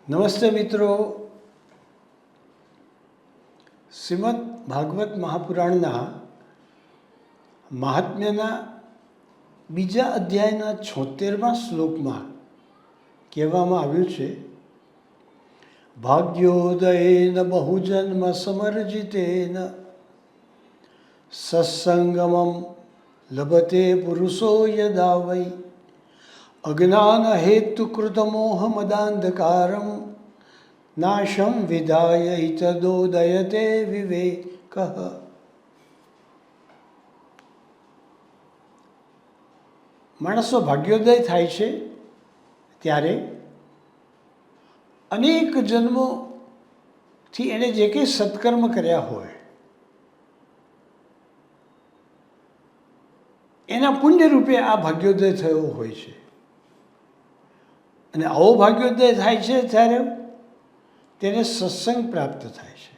નમસ્તે મિત્રો, શ્રીમદ ભાગવત મહાપુરાણના મહાત્મ્યના બીજા અધ્યાયના 76મા શ્લોકમાં કહેવામાં આવ્યું છે, ભાગ્યોદયેન બહુજન્મ સમર્જિતેન સત્સંગમમ લભતે પુરુષો યદા વૈ અજ્ઞાન હેતુકૃત મોહમદાંધકારમ નાશમ વિધાય ઇતદોદયતે વિવેકઃ. માણસનો ભાગ્યોદય થાય છે ત્યારે અનેક જન્મોથી એણે જે કંઈ સત્કર્મ કર્યા હોય એના પુણ્ય રૂપે આ ભાગ્યોદય થયો હોય છે. અને આવો ભાગ્યોદય થાય છે ત્યારે તેને સત્સંગ પ્રાપ્ત થાય છે.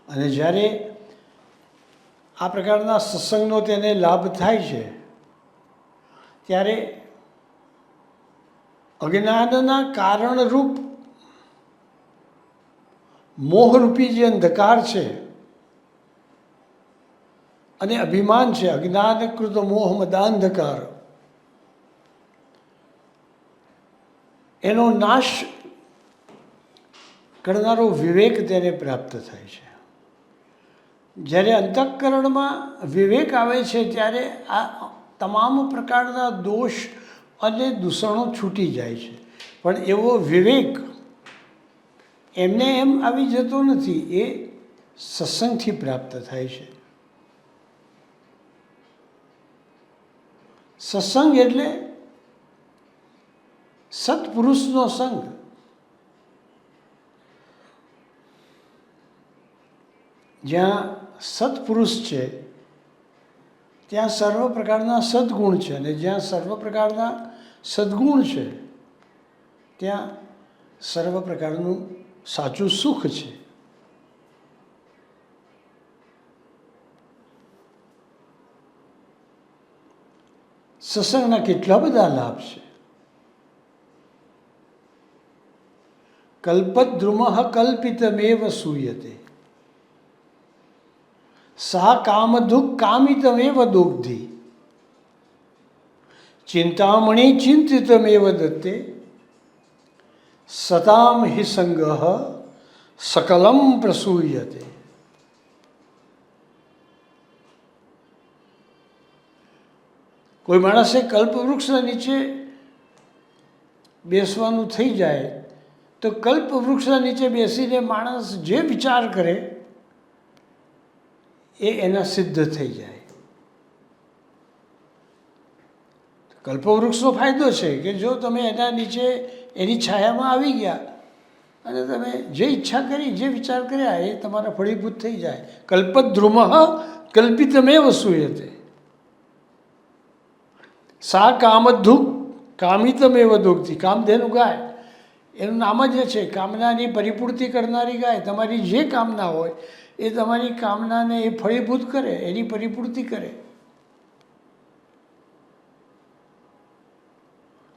અને જ્યારે આ પ્રકારના સત્સંગનો તેને લાભ થાય છે ત્યારે અજ્ઞાનના કારણરૂપ મોહરૂપી જે અંધકાર છે અને અભિમાન છે, અજ્ઞાનકૃત મોહ મદાંધકાર, એનો નાશ કરનારો વિવેક તેને પ્રાપ્ત થાય છે. જ્યારે અંતઃકરણમાં વિવેક આવે છે ત્યારે આ તમામ પ્રકારના દોષ અને દૂષણો છૂટી જાય છે. પણ એવો વિવેક એમને એમ આવી જતો નથી, એ સત્સંગથી પ્રાપ્ત થાય છે. સત્સંગ એટલે સત્પુરુષનો સંગ. જ્યાં સત્પુરુષ છે ત્યાં સર્વ પ્રકારના સદ્ગુણ છે, અને જ્યાં સર્વ પ્રકારના સદ્ગુણ છે ત્યાં સર્વ પ્રકારનું સાચું સુખ છે. સત્સંગના કેટલા બધા લાભ છે. કલ્પદ્રુમઃ કલ્પિતમેવ સૂયતે સા કામધુક કામિતમેવ દોગ્ધિ ચિંતામણી ચિંતિતમેવ દત્તે સતામ હિ સંગઃ સકલમ પ્રસૂયતે. કોઈ માણસે કલ્પવૃક્ષના નીચે બેસવાનું થઈ જાય તો કલ્પવૃક્ષના નીચે બેસીને માણસ જે વિચાર કરે એ એના સિદ્ધ થઈ જાય. કલ્પવૃક્ષનો ફાયદો છે કે જો તમે એના નીચે એની છાયામાં આવી ગયા અને તમે જે ઈચ્છા કરી, જે વિચાર કર્યા એ તમારા ફળીભૂત થઈ જાય. કલ્પદ્રુમઃ કલ્પિતમેવ સૂયતે સા કામધુક કામિતમેવ દોગ્ધિ. કામધેનુ ગાય, એનું નામ જ છે કામનાની પરિપૂર્તિ કરનારી ગાય. તમારી જે કામના હોય એ તમારી કામનાને એ ફળીભૂત કરે, એની પરિપૂર્તિ કરે.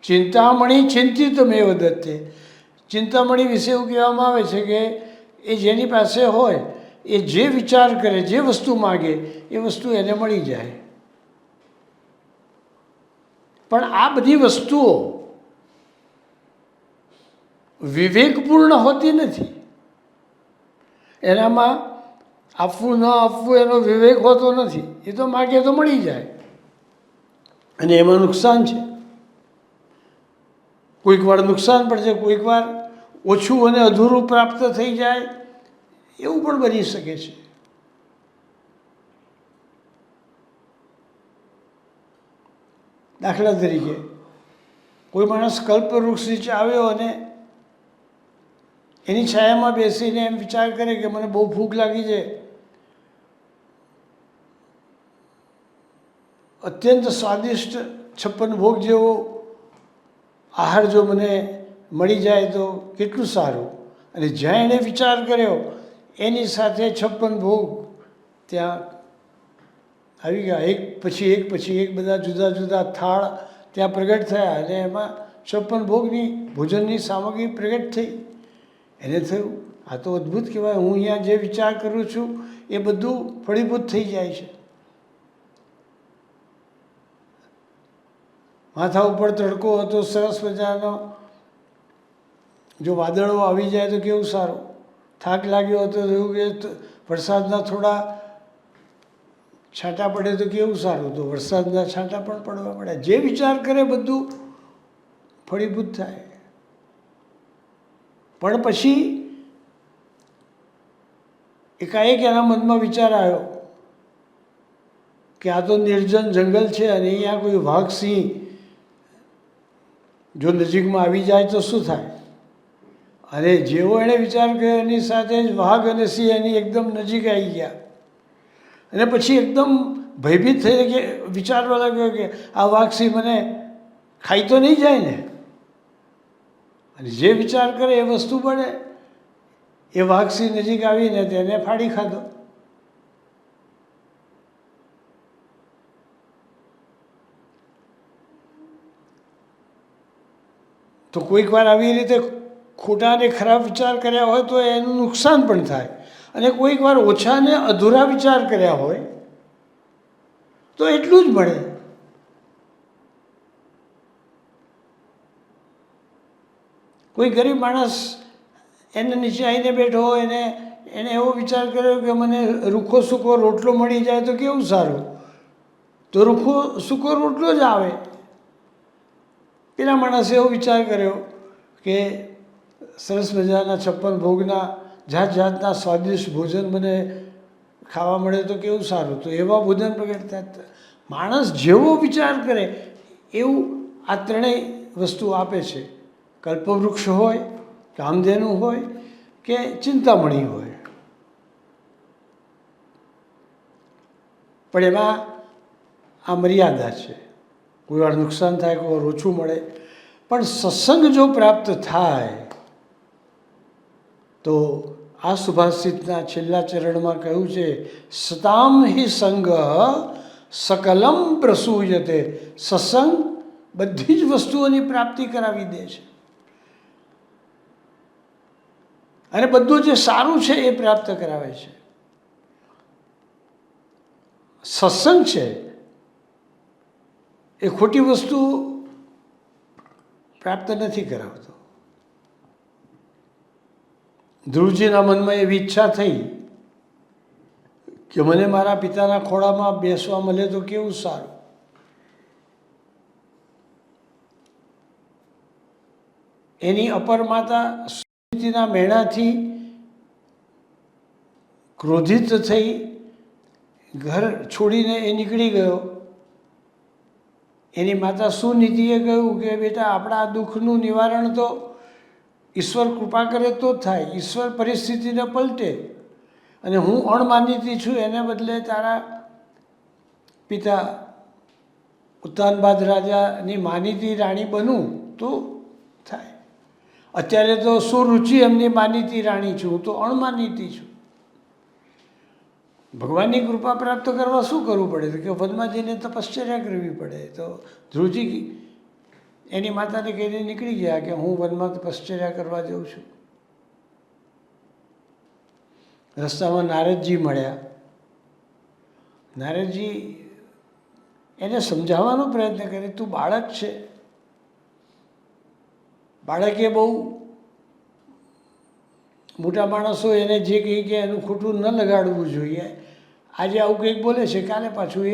ચિંતામણી ચિંતિતમેવ દત્તે. ચિંતામણી વિશે એવું કહેવામાં આવે છે કે એ જેની પાસે હોય એ જે વિચાર કરે, જે વસ્તુ માગે એ વસ્તુ એને મળી જાય. પણ આ બધી વસ્તુઓ વિવેકપૂર્ણ હોતી નથી. એનામાં આપવું ન આપવું એનો વિવેક હોતો નથી. એ તો માગે તો મળી જાય, અને એમાં નુકસાન છે. કોઈક વાર નુકસાન પણ છે, કોઈક વાર ઓછું અને અધૂરું પ્રાપ્ત થઈ જાય એવું પણ બની શકે છે. દાખલા તરીકે કોઈ માણસ કલ્પવૃક્ષ નીચે આવ્યો અને એની છાયામાં બેસીને એમ વિચાર કરે કે મને બહુ ભૂખ લાગી છે, અત્યંત સ્વાદિષ્ટ 56 ભોગ જેવો આહાર જો મને મળી જાય તો કેટલું સારું. અને જ્યાં એણે વિચાર કર્યો એની સાથે 56 ભોગ ત્યાં આવી ગયા. એક પછી એક બધા જુદા જુદા થાળ ત્યાં પ્રગટ થયા અને એમાં 56 ભોગની ભોજનની સામગ્રી પ્રગટ થઈ. એને થયું આ તો અદ્ભુત કહેવાય, હું અહીંયા જે વિચાર કરું છું એ બધું ફળીભૂત થઈ જાય છે. માથા ઉપર તડકો હતો સરસ મજાનો, જો વાદળો આવી જાય તો કેવું સારું. થાક લાગ્યો હતો તો એવું કે વરસાદના થોડા છાંટા પડે તો કેવું સારું, તો વરસાદના છાંટા પણ પડવા પડ્યા. જે વિચાર કરે બધું ફળીભૂત થાય. પણ પછી એકાએક એના મનમાં વિચાર આવ્યો કે આ તો નિર્જન જંગલ છે અને અહીંયા કોઈ વાઘ સિંહ જો નજીકમાં આવી જાય તો શું થાય. અને જેવો એણે વિચાર કર્યો એની સાથે જ વાઘ અને સિંહ એની એકદમ નજીક આવી ગયા. અને પછી એકદમ ભયભીત થઈને કે વિચારવા લાગ્યો કે આ વાઘ સિંહ મને ખાઈ તો નહીં જાય ને. અને જે વિચાર કરે એ વસ્તુ બને. એ વાઘ સિંહ નજીક આવીને તેને ફાડી ખાધો. તો કોઈક વાર આવી રીતે ખોટા અને ખરાબ વિચાર કર્યા હોય તો એનું નુકસાન પણ થાય, અને કોઈક વાર ઓછા ને અધૂરા વિચાર કર્યા હોય તો એટલું જ મળે. કોઈ ગરીબ માણસ એને નીચે આવીને બેઠો હોય એને એવો વિચાર કર્યો કે મને રૂખો સૂકો રોટલો મળી જાય તો કેવું સારું, તો રૂખો સૂકો રોટલો જ આવે. પેલા માણસે એવો વિચાર કર્યો કે સરસ મજાના 56 ભોગના જાત જાતના સ્વાદિષ્ટ ભોજન મને ખાવા મળે તો કેવું સારું, તો એવા ભોજન પ્રગટ થાય. માણસ જેવો વિચાર કરે એવું આ ત્રણેય વસ્તુ આપે છે. કલ્પવૃક્ષ હોય, કામધેનુ હોય કે ચિંતામણી હોય. પણ એમાં આ મર્યાદા છે. કોઈ વાર નુકસાન થાય, કોઈ વાર ઓછું મળે. પણ સત્સંગ જો પ્રાપ્ત થાય તો આ સુભાષિતના છેલ્લા ચરણમાં કહ્યું છે, સતામ હિ સંગ સકલમ પ્રસૂયતે. સત્સંગ બધી જ વસ્તુઓની પ્રાપ્તિ કરાવી દે છે અને બધું જે સારું છે એ પ્રાપ્ત કરાવે છે. સત્સંગ છે એ ખોટી વસ્તુ પ્રાપ્ત નથી કરાવતો. ધ્રુવજીના મનમાં એવી ઈચ્છા થઈ કે મને મારા પિતાના ખોળામાં બેસવા મળે તો કેવું સારું. એની અપર માતા સુનીતિના મેણાથી ક્રોધિત થઈ ઘર છોડીને એ નીકળી ગયો. એની માતા સુનીતિએ કહ્યું કે બેટા આપણા આ દુઃખનું નિવારણ તો ઈશ્વર કૃપા કરે તો જ થાય. ઈશ્વર પરિસ્થિતિને પલટે અને હું અણમાનીતી છું એને બદલે તારા પિતા ઉત્તાનપાદ રાજાની માનીતી રાણી બનું તો થાય. અત્યારે તો સુરુચિ એમની માનીતી રાણી છું, હું તો અણમાનીતી છું. ભગવાનની કૃપા પ્રાપ્ત કરવા શું કરવું પડે તો કે વનમાં જઈને તપશ્ચર્યા કરવી પડે. તો ધ્રુવજી એની માતાને કહીને નીકળી ગયા કે હું વનમાં તપશ્ચર્યા કરવા જાઉં છું. રસ્તામાં નારદજી મળ્યા. નારદજી એને સમજાવવાનો પ્રયત્ન કરે, તું બાળક છે, બાળકે બહુ મોટા માણસો એને જે કહે કે એનું ખોટું ન લગાડવું જોઈએ. આજે આવું કંઈક બોલે છે, કાલે પાછું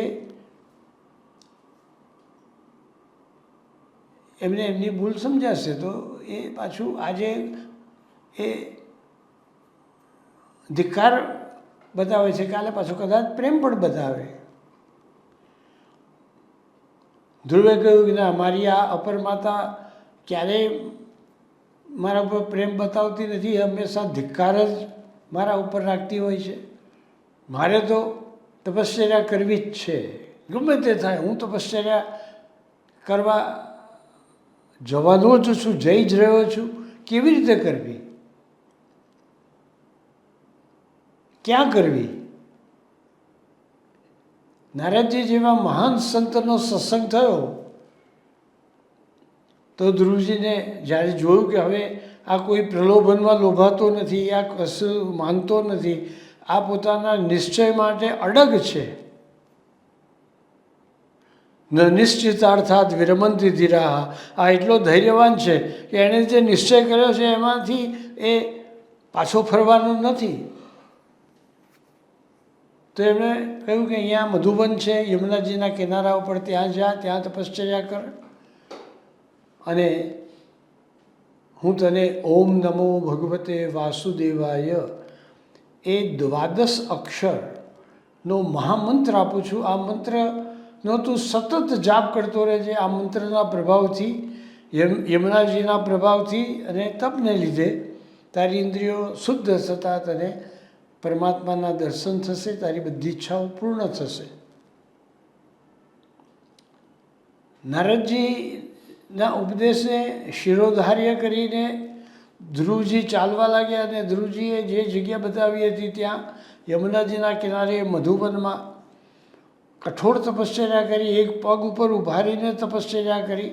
એમને એમની ભૂલ સમજાશે તો એ પાછું આજે એ ધિક્કાર બતાવે છે, કાલે પાછું કદાચ પ્રેમ પણ બતાવે. ધ્રુવે કહ્યું કે ના, મારી આ અપર માતા ક્યારેય મારા ઉપર પ્રેમ બતાવતી નથી, હંમેશા ધિક્કાર જ મારા ઉપર રાખતી હોય છે. મારે તો તપશ્ચર્યા કરવી જ છે, ગમે તે થાય હું તપશ્ચર્યા કરવા જવાનો જ છું, જઈ જ રહ્યો છું. કેવી રીતે કરવી, ક્યાં કરવી? નારદજી જેવા મહાન સંતનો સત્સંગ થયો તો ધ્રુવજીને જ્યારે જોયું કે હવે આ કોઈ પ્રલોભનમાં લોભાતો નથી, આ કશું માનતો નથી, આ પોતાના નિશ્ચય માટે અડગ છે, ન નિશ્ચિતાર્થાત વિરમંતી ધીરા, આ એટલો ધૈર્યવાન છે કે એણે જે નિશ્ચય કર્યો છે એમાંથી એ પાછો ફરવાનો નથી. તો એમણે કહ્યું કે અહીંયા મધુબન છે, યમુનાજીના કિનારા ઉપર, ત્યાં જા, ત્યાં તપશ્ચર્યા કર, અને હું તને ઓમ નમો ભગવતે વાસુદેવાય એ 12 અક્ષરનો મહામંત્ર આપું છું. આ મંત્રનો તું સતત જાપ કરતો રહેજે. આ મંત્રના પ્રભાવથી, યમુનાજીના પ્રભાવથી અને તપને લીધે તારી ઇન્દ્રિયો શુદ્ધ થતાં તને પરમાત્માના દર્શન થશે, તારી બધી ઈચ્છાઓ પૂર્ણ થશે. નારદજીના ઉપદેશને શિરોધાર્ય કરીને ધ્રુવજી ચાલવા લાગ્યા, અને ધ્રુવજીએ જે જગ્યા બતાવી હતી ત્યાં યમુનાજીના કિનારે મધુબનમાં કઠોર તપશ્ચર્યા કરી. એક પગ ઉપર ઊભા રહીને તપશ્ચર્યા કરી.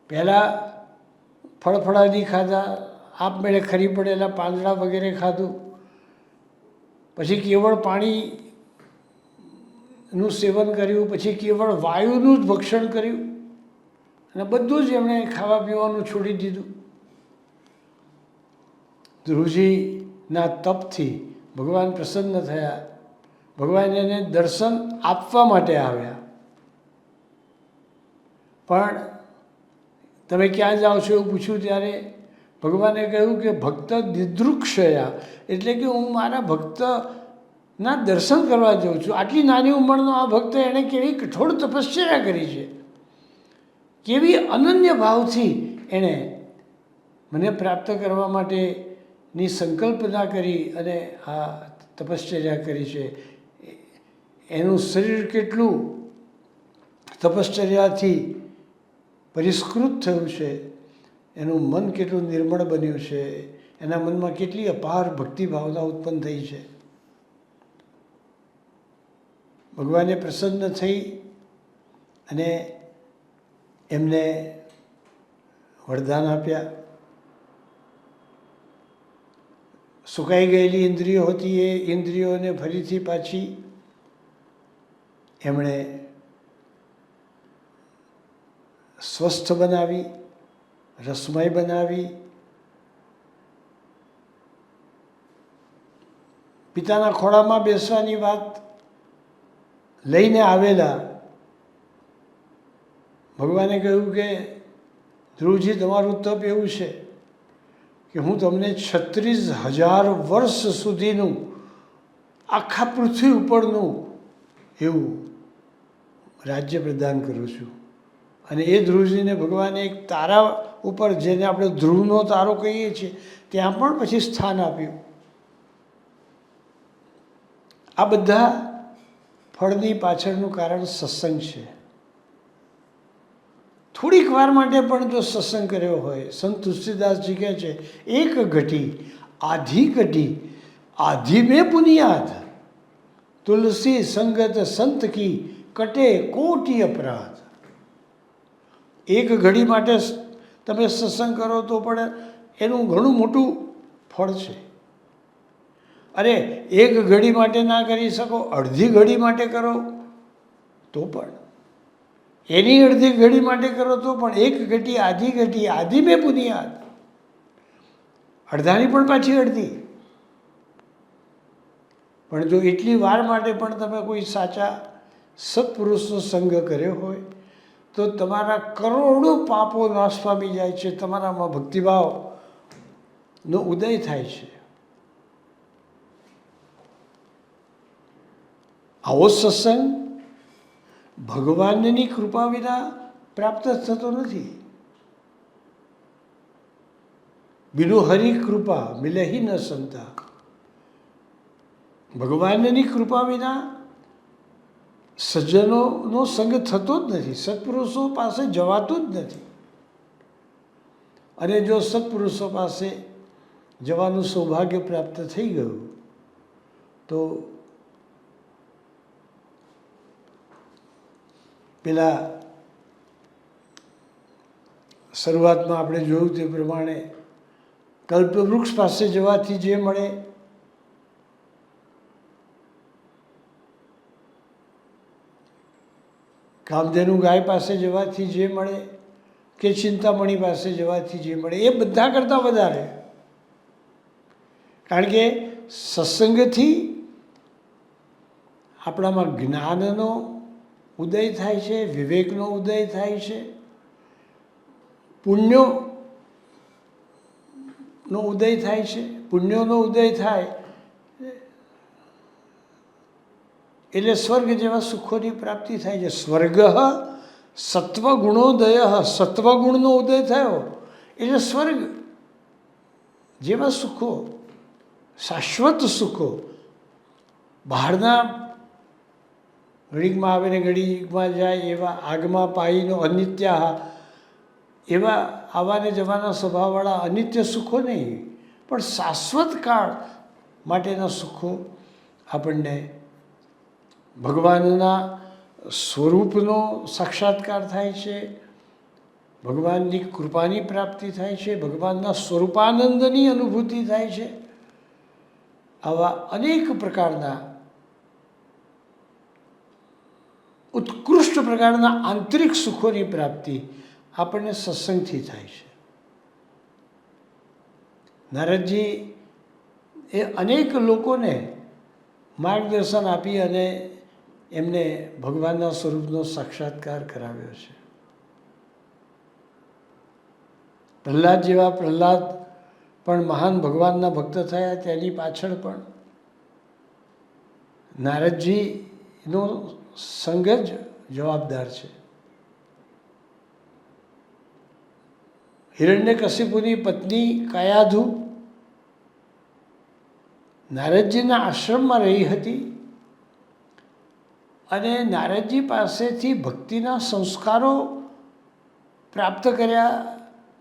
પહેલાં ફળફળાદી ખાધા, આપમેળે ખરી પડેલા પાંદડા વગેરે ખાધું, પછી કેવળ પાણીનું સેવન કર્યું, પછી કેવળ વાયુનું જ ભક્ષણ કર્યું, અને બધું જ એમણે ખાવા પીવાનું છોડી દીધું. ધ્રુવજીના તપથી ભગવાન પ્રસન્ન થયા. ભગવાન એને દર્શન આપવા માટે આવ્યા. પણ તમે ક્યાં જાઓ છો એવું પૂછ્યું ત્યારે ભગવાને કહ્યું કે ભક્ત દિદૃક્ષયા, એટલે કે હું મારા ભક્તના દર્શન કરવા જાઉં છું. આટલી નાની ઉંમરનો આ ભક્ત એણે કેવી કઠોર તપશ્ચર્યા કરી છે, કેવી અનન્ય ભાવથી એણે મને પ્રાપ્ત કરવા માટેની સંકલ્પના કરી અને આ તપશ્ચર્યા કરી છે. એનું શરીર કેટલું તપશ્ચર્યાથી પરિષ્કૃત થયું છે, એનું મન કેટલું નિર્મળ બન્યું છે, એના મનમાં કેટલી અપાર ભક્તિ ભાવના ઉત્પન્ન થઈ છે. ભગવાને પ્રસન્ન થઈ અને એમને વરદાન આપ્યા. સુકાઈ ગયેલી ઇન્દ્રિયો હતી એ ઇન્દ્રિયોને ફરીથી પાછી એમણે સ્વસ્થ બનાવી, રસમય બનાવી. પિતાના ખોળામાં બેસવાની વાત લઈને આવેલા. ભગવાને કહ્યું કે ધ્રુવજી, તમારું તપ એવું છે કે હું તમને 36,000 વર્ષ સુધીનું આખા પૃથ્વી ઉપરનું એવું રાજ્ય પ્રદાન કરું છું. અને એ ધ્રુવજીને ભગવાને એક તારા ઉપર, જેને આપણે ધ્રુવનો તારો કહીએ છીએ, ત્યાં પણ પછી સ્થાન આપ્યું. આ બધા ફળની પાછળનું કારણ સત્સંગ છે. થોડીક વાર માટે પણ જો સત્સંગ કર્યો હોય, સંત તુલસીદાસજી કહે છે, એક ઘટી આધી ઘટી આધી મેં બુનિયાદ, તુલસી સંગત સંત કી કટે કોટી અપરાધ. એક ઘડી માટે તમે સત્સંગ કરો તો પણ એનું ઘણું મોટું ફળ છે. અરે એક ઘડી માટે ના કરી શકો, અડધી ઘડી માટે કરો તો પણ, એની અડધી ઘડી માટે કરો તો પણ, એક ઘટી આધી મેં બુનિયાદ, અડધાની પણ પાછી અડધી. પણ જો એટલી વાર માટે પણ તમે કોઈ સાચા સત્પુરુષનો સંગ કર્યો હોય તો તમારા કરોડો પાપો નાશ પામી જાય છે, તમારામાં ભક્તિભાવનો ઉદય થાય છે. આવો સત્સંગ ભગવાનની કૃપા વિના પ્રાપ્ત થતો નથી. બિનુ હરિ કૃપા મિલહી ન સંતા. ભગવાનની કૃપા વિના સજ્જનોનો સંગ થતો જ નથી, સત્પુરુષો પાસે જવાતું જ નથી. અને જો સત્પુરુષો પાસે જવાનું સૌભાગ્ય પ્રાપ્ત થઈ ગયું તો પેલા શરૂઆતમાં આપણે જોયું તે પ્રમાણે કલ્પવૃક્ષ પાસે જવાથી જે મળે, કામધેનુ ગાય પાસે જવાથી જે મળે, કે ચિંતામણી પાસે જવાથી જે મળે, એ બધા કરતાં વધારે. કારણ કે સત્સંગથી આપણામાં જ્ઞાનનો ઉદય થાય છે, વિવેકનો ઉદય થાય છે, પુણ્યનો ઉદય થાય છે. પુણ્યોનો ઉદય થાય એટલે સ્વર્ગ જેવા સુખોની પ્રાપ્તિ થાય છે. સ્વર્ગ સત્વગુણોદય, સત્વગુણનો ઉદય થયો એટલે સ્વર્ગ જેવા સુખો, શાશ્વત સુખો, બહારના ઘડીકમાં આવે ને ઘડીકમાં જાય એવા, આગમાં પાઈનો અનિત્ય, એવા આવવાને જવાના સ્વભાવવાળા અનિત્ય સુખો નહીં, પણ શાશ્વત કાળ માટેના સુખો આપણને ભગવાનના સ્વરૂપનો સાક્ષાત્કાર થાય છે, ભગવાનની કૃપાની પ્રાપ્તિ થાય છે, ભગવાનના સ્વરૂપાનંદની અનુભૂતિ થાય છે. આવા અનેક પ્રકારના ઉત્કૃષ્ટ પ્રકારના આંતરિક સુખોની પ્રાપ્તિ આપણને સત્સંગથી થાય છે. નારદજી એ અનેક લોકોને માર્ગદર્શન આપી અને એમને ભગવાનના સ્વરૂપનો સાક્ષાત્કાર કરાવ્યો છે. પ્રહલાદ જેવા પ્રહલાદ પણ મહાન ભગવાનના ભક્ત થયા. તેની પાછળ પણ નારદજીનો સંગ જ જવાબદાર છે. હિરણ્યકશિપુની પત્ની કાયાધુ નારદજીના આશ્રમમાં રહી હતી અને નારદજી પાસેથી ભક્તિના સંસ્કારો પ્રાપ્ત કર્યા,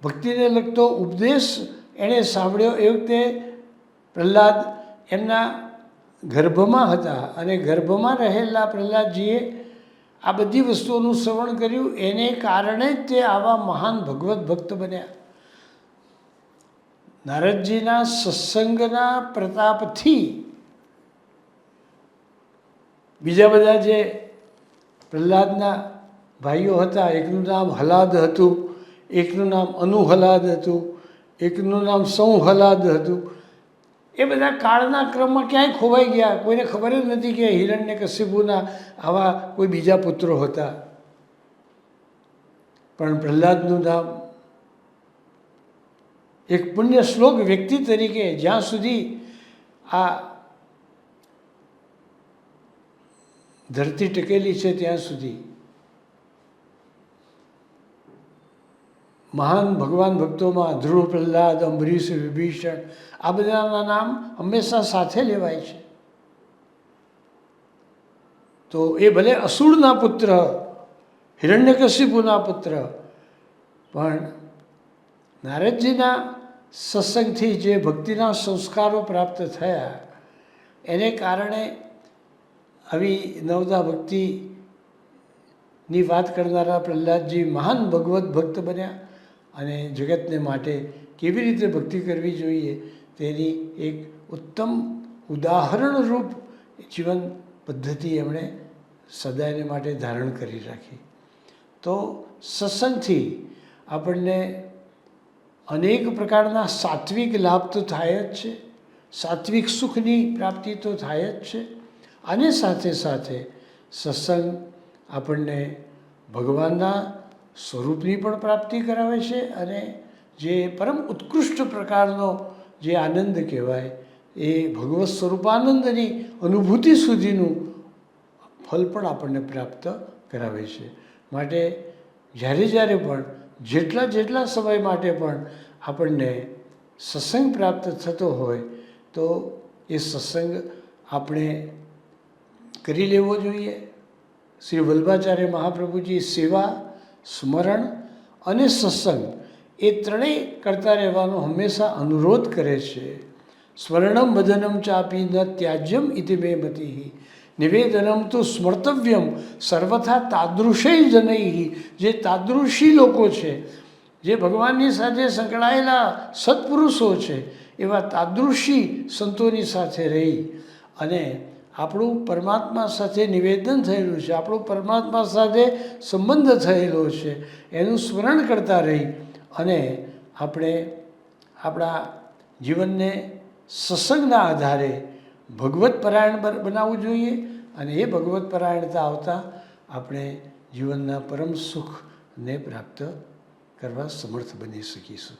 ભક્તિને લગતો ઉપદેશ એણે સાંભળ્યો. એ વખતે પ્રહલાદ એમના ગર્ભમાં હતા અને ગર્ભમાં રહેલા પ્રહલાદજીએ આ બધી વસ્તુઓનું શ્રવણ કર્યું. એને કારણે જ તે આવા મહાન ભગવત ભક્ત બન્યા. નારદજીના સત્સંગના પ્રતાપથી બીજા બધા જે પ્રહલાદના ભાઈઓ હતા, એકનું નામ હલાદ હતું, એકનું નામ અનુહલાદ હતું, એકનું નામ સંહલાદ હતું, એ બધા કાળના ક્રમમાં ક્યાંય ખોવાઈ ગયા. કોઈને ખબર જ નથી કે હિરણ્યકશિપુના આવા કોઈ બીજા પુત્રો હતા. પણ પ્રહલાદનું નામ એક પુણ્ય શ્લોક વ્યક્તિ તરીકે જ્યાં સુધી આ ધરતી ટકેલી છે ત્યાં સુધી મહાન ભગવાન ભક્તોમાં ધ્રુવ, પ્રહલાદ, અંબરીશ, વિભીષણ આ બધાના નામ હંમેશા સાથે લેવાય છે. તો એ ભલે અસુરના પુત્ર, હિરણ્યકશિપુના પુત્ર, પણ નારદજીના સત્સંગથી જે ભક્તિના સંસ્કારો પ્રાપ્ત થયા એને કારણે આવી નવદા ભક્તિની વાત કરનારા પ્રહલાદજી મહાન ભગવત ભક્ત બન્યા અને જગતને માટે કેવી રીતે ભક્તિ કરવી જોઈએ તેની એક ઉત્તમ ઉદાહરણરૂપ જીવન પદ્ધતિ એમણે સદાયને માટે ધારણ કરી રાખી. તો સત્સંગથી આપણને અનેક પ્રકારના સાત્વિક લાભ તો થાય જ છે, સાત્વિક સુખની પ્રાપ્તિ તો થાય જ છે, અને સાથે સાથે સત્સંગ આપણને ભગવાનના સ્વરૂપની પણ પ્રાપ્તિ કરાવે છે અને જે પરમ ઉત્કૃષ્ટ પ્રકારનો જે આનંદ કહેવાય એ ભગવત સ્વરૂપાનંદની અનુભૂતિ સુધીનું ફલ પણ આપણને પ્રાપ્ત કરાવે છે. માટે જ્યારે જ્યારે પણ જેટલા સમય માટે પણ આપણને સત્સંગ પ્રાપ્ત થતો હોય તો એ સત્સંગ આપણે કરી લેવો જોઈએ. શ્રી વલ્લભાચાર્ય મહાપ્રભુજી સેવા, સ્મરણ અને સત્સંગ એ ત્રણેય કરતા રહેવાનો હંમેશા અનુરોધ કરે છે. સ્મરણમ ભજનમ ચાપી ન ત્યાજ્યમ ઇતિ મે મતિઃ નિવેદનમ તો સ્મર્તવ્યમ સર્વથા તાદૃશૈ જનૈઃ. જે તાદૃશી લોકો છે જે ભગવાનની સાથે સંકળાયેલા સત્પુરુષો છે એવા તાદૃશી સંતોની સાથે રહી અને આપણું પરમાત્મા સાથે નિવેદન થયેલું છે, આપણું પરમાત્મા સાથે સંબંધ થયેલો છે એનું સ્મરણ કરતા રહી અને આપણે આપણા જીવનને સત્સંગના આધારે ભગવત પરાયણ બનાવવું જોઈએ અને એ ભગવત પરાયણતા આવતા આપણે જીવનના પરમ સુખને પ્રાપ્ત કરવા સમર્થ બની શકીશું.